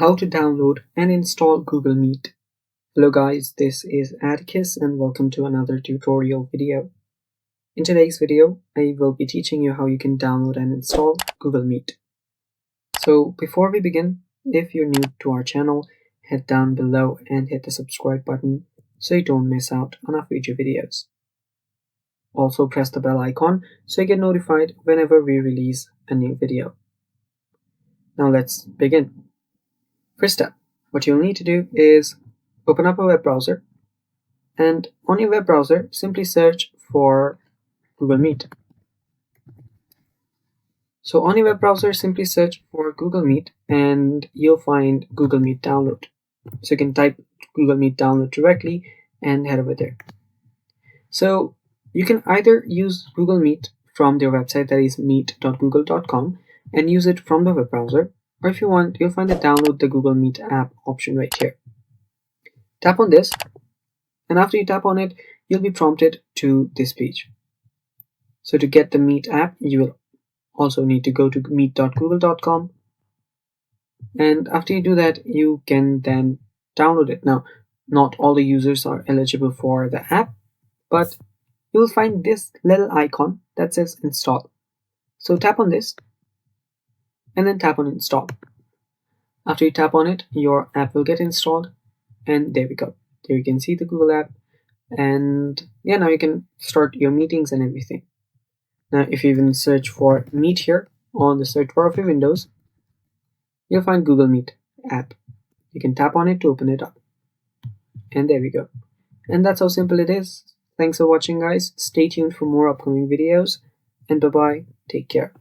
How to download and install Google Meet. Hello guys, this is Atticus and welcome to another tutorial video. In today's video, I will be teaching you how you can download and install Google Meet. So before we begin, if you're new to our channel, head down below and hit the subscribe button so you don't miss out on our future videos. Also press the bell icon so you get notified whenever we release a new video. Now let's begin. First step, what you'll need to do is open up a web browser, and on your web browser simply search for Google Meet. So on your web browser simply search for Google Meet and you'll find Google Meet download. So you can type Google Meet download directly and head over there. So you can either use Google Meet from their website, that is meet.google.com, and use it from the web browser, or if you want, you'll find the download the Google Meet app option right here. Tap on this, and after you tap on it, you'll be prompted to this page. So to get the Meet app, you will also need to go to meet.google.com, and after you do that, you can then download it. Now, not all the users are eligible for the app, but you will find this little icon that says install. So tap on this and then tap on install. After you tap on it, your app will get installed, and there we go. There you can see the Google app, and yeah, now you can start your meetings and everything. Now if you even search for Meet here on the search bar of your Windows, you'll find Google Meet app. You can tap on it to open it up, and there we go. And that's how simple it is. Thanks for watching guys. Stay tuned for more upcoming videos, and bye bye. Take care.